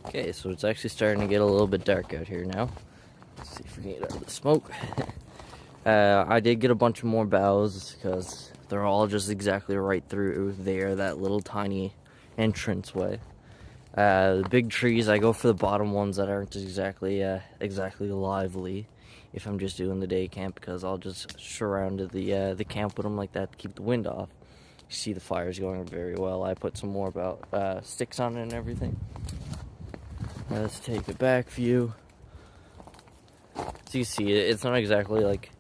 Okay, so it's actually starting to get a little bit dark out here now. Let's see if we can get out of the smoke. I did get a bunch of more boughs because they're all just exactly right through there, that little tiny entranceway. The big trees, I go for the bottom ones that aren't exactly lively if I'm just doing the day camp, because I'll just surround the camp with them like that to keep the wind off. You see the fire's going very well. I put some more sticks on it and everything. Let's take the back view. So you see it's not exactly like,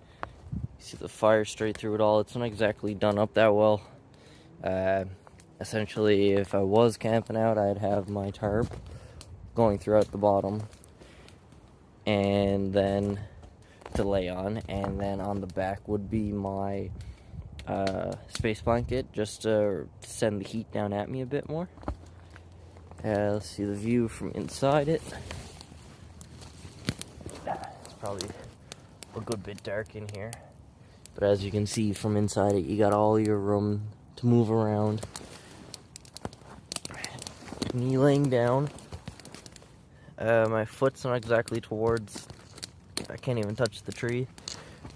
you see the fire straight through it all. It's not exactly done up that well. Essentially, if I was camping out, I'd have my tarp going throughout the bottom and then to lay on, and then on the back would be my space blanket, just to send the heat down at me a bit more. Let's see the view from inside it. It's probably a good bit dark in here, but as you can see from inside it, you got all your room to move around. Me laying down, my foot's not exactly towards, I can't even touch the tree,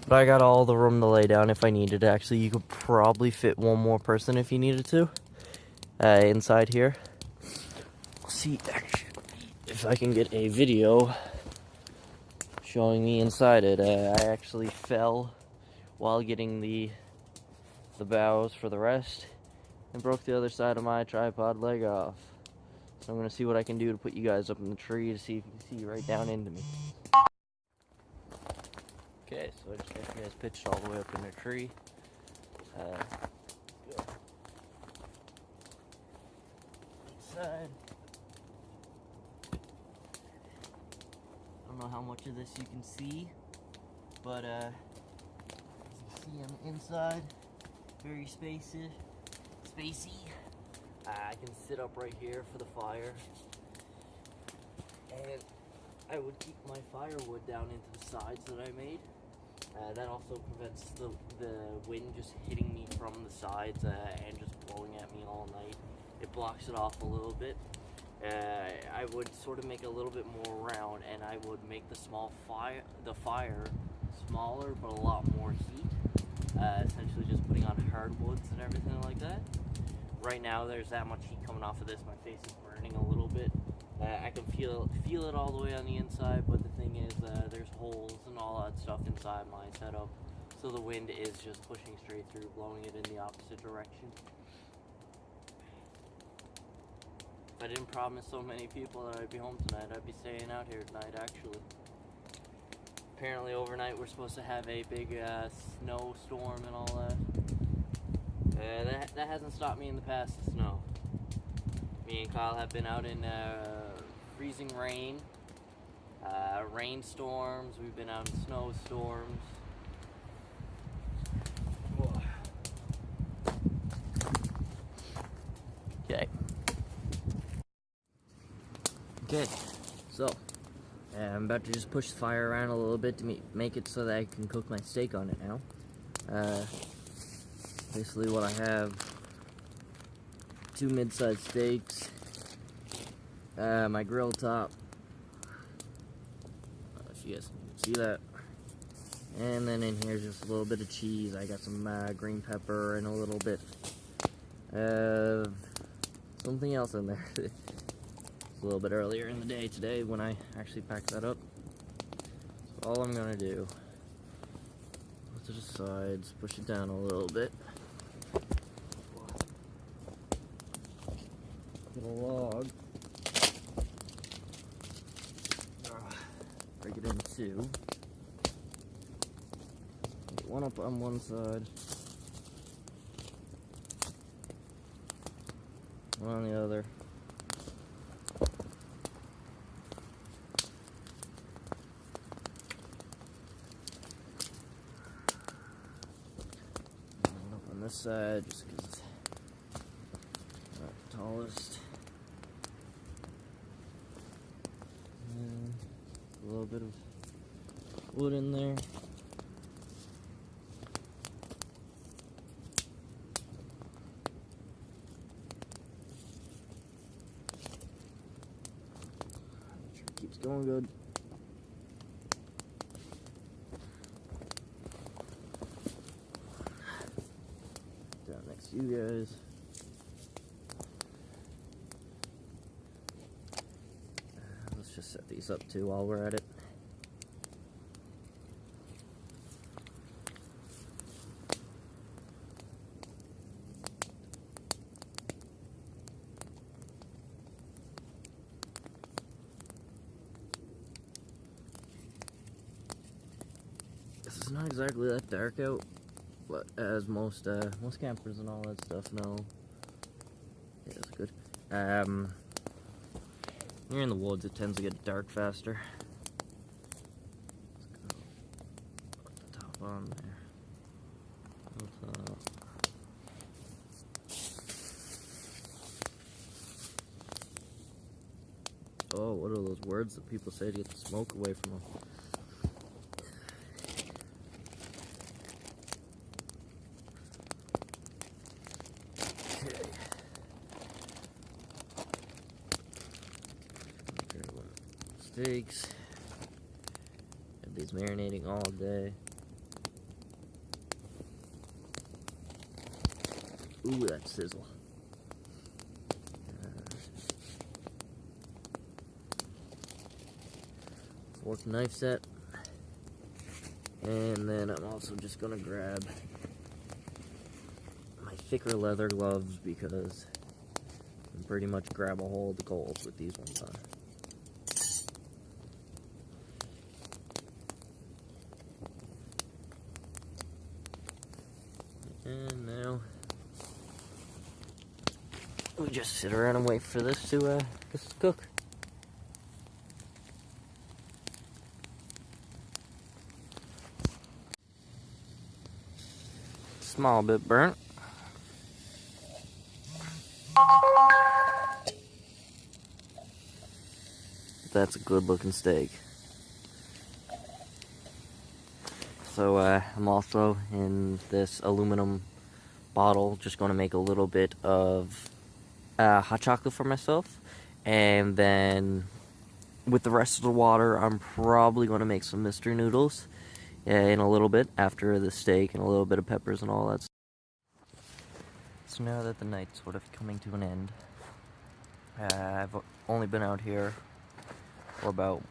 but I got all the room to lay down if I needed to. Actually, you could probably fit one more person if you needed to inside here. See, actually, if I can get a video showing me inside it. I actually fell while getting the boughs for the rest and broke the other side of my tripod leg off. So I'm going to see what I can do to put you guys up in the tree to see if you can see right down into me. Okay, so I just got you guys pitched all the way up in the tree. Go inside. I don't know how much of this you can see, but as you see, I'm inside, very spacey. I can sit up right here for the fire, and I would keep my firewood down into the sides that I made. That also prevents the wind just hitting me from the sides and just blowing at me all night. It blocks it off a little bit. I would sort of make it a little bit more round, and I would make the fire smaller but a lot more heat. Essentially just putting on hardwoods and everything like that. Right now there's that much heat coming off of this, my face is burning a little bit. I can feel it all the way on the inside, but the thing is there's holes and all that stuff inside my setup, so the wind is just pushing straight through, blowing it in the opposite direction. If I didn't promise so many people that I'd be home tonight, I'd be staying out here tonight, actually. Apparently overnight we're supposed to have a big snowstorm and all that. That hasn't stopped me in the past to snow. Me and Kyle have been out in freezing rain, rainstorms, we've been out in snowstorms. Okay, so I'm about to just push the fire around a little bit to make it so that I can cook my steak on it now. Basically what I have, 2 mid-sized steaks, my grill top, if you guys can see that, and then in here is just a little bit of cheese. I got some green pepper and a little bit of something else in there. It's a little bit earlier in the day today when I actually packed that up. So all I'm gonna do, put to the sides, push it down a little bit. Get a log. Break it in 2. Get one up on one side, one on the other. And up on this side, just because it's not the tallest. And a little bit of wood in there. going good. Down next to you guys. Let's just set these up too while we're at it. This is not exactly that dark out, but as most campers and all that stuff know, yeah, that's good. You're in the woods, it tends to get dark faster. Let's go put the top on there. Oh, what are those words that people say to get the smoke away from them? Steaks. Have these marinating all day. Ooh, that sizzle. Fork knife set. And then I'm also just gonna grab my thicker leather gloves because I can pretty much grab a hold of the coals with these ones on. And now we just sit around and wait for this to cook. Small bit burnt. That's a good looking steak. So I'm also in this aluminum bottle just going to make a little bit of hot chocolate for myself, and then with the rest of the water I'm probably going to make some Mr. Noodles in a little bit after the steak and a little bit of peppers and all that stuff. So now that the night's sort of coming to an end, I've only been out here for about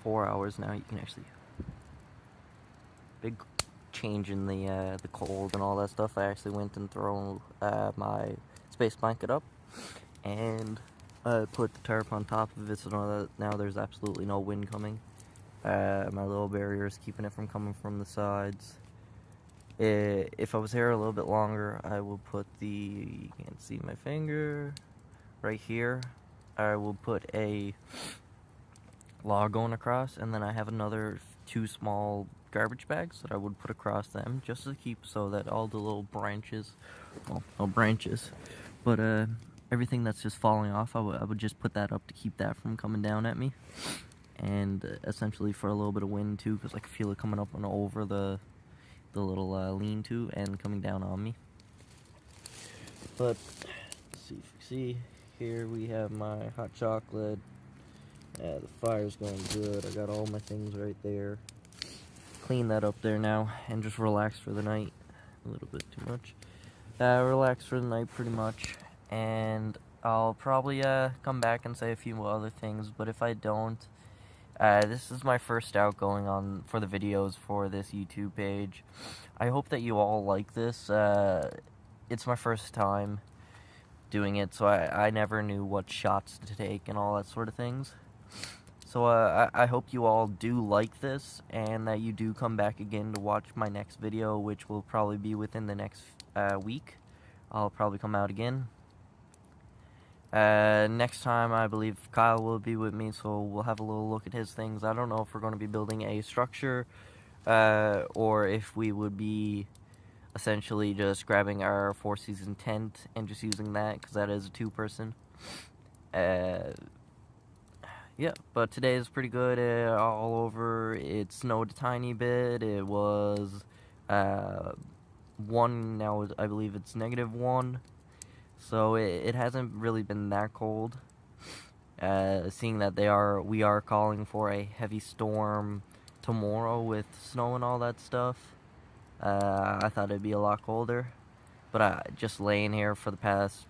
4 hours now. You can actually big change in the cold and all that stuff. I actually went and thrown my space blanket up and put the tarp on top of it, so now there's absolutely no wind coming. My little barrier is keeping it from coming from the sides. If I was here a little bit longer, I will put you can't see my finger, right here, I will put a log going across, and then I have another 2 small garbage bags that I would put across them just to keep so that all the little branches, well, no branches, but everything that's just falling off, I would just put that up to keep that from coming down at me. And essentially for a little bit of wind too, because I can feel it coming up and over the little lean-to and coming down on me. But let's see if you see here, we have my hot chocolate. The fire's going good. I got all my things right there. Clean that up there now and just relax for the night. A little bit too much. Relax for the night pretty much, and I'll probably come back and say a few other things, but if I don't, this is my first out going on for the videos for this YouTube page. I hope that you all like this. It's my first time doing it, so I never knew what shots to take and all that sort of things. So I hope you all do like this, and that you do come back again to watch my next video, which will probably be within the next week. I'll probably come out again. Next time, I believe Kyle will be with me, so we'll have a little look at his things. I don't know if we're going to be building a structure, or if we would be essentially just grabbing our 4-season tent and just using that, because that is a 2-person. Yeah, but today is pretty good all over. It snowed a tiny bit. It was 1, now I believe it's -1. So it hasn't really been that cold. seeing that we are calling for a heavy storm tomorrow with snow and all that stuff. I thought it'd be a lot colder, but just laying here for the past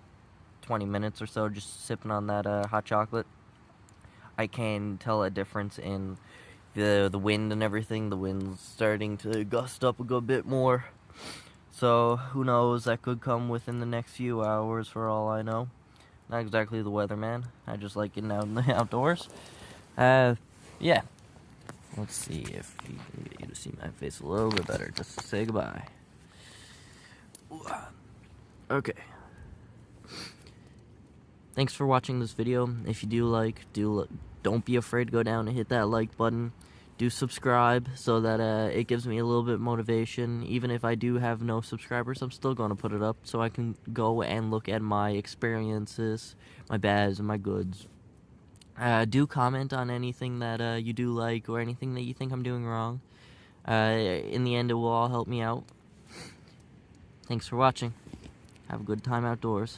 20 minutes or so, just sipping on that hot chocolate, I can tell a difference in the wind and everything. The wind's starting to gust up a good bit more, so who knows, that could come within the next few hours for all I know. Not exactly the weatherman. I just like getting out in the outdoors. Yeah. Let's see if we can get you to see my face a little bit better, just to say goodbye. Okay. Thanks for watching this video. If you don't be afraid to go down and hit that like button. Do subscribe so that it gives me a little bit of motivation. Even if I do have no subscribers, I'm still going to put it up so I can go and look at my experiences, my bads and my goods. Do comment on anything that you do like or anything that you think I'm doing wrong. In the end, it will all help me out. Thanks for watching. Have a good time outdoors.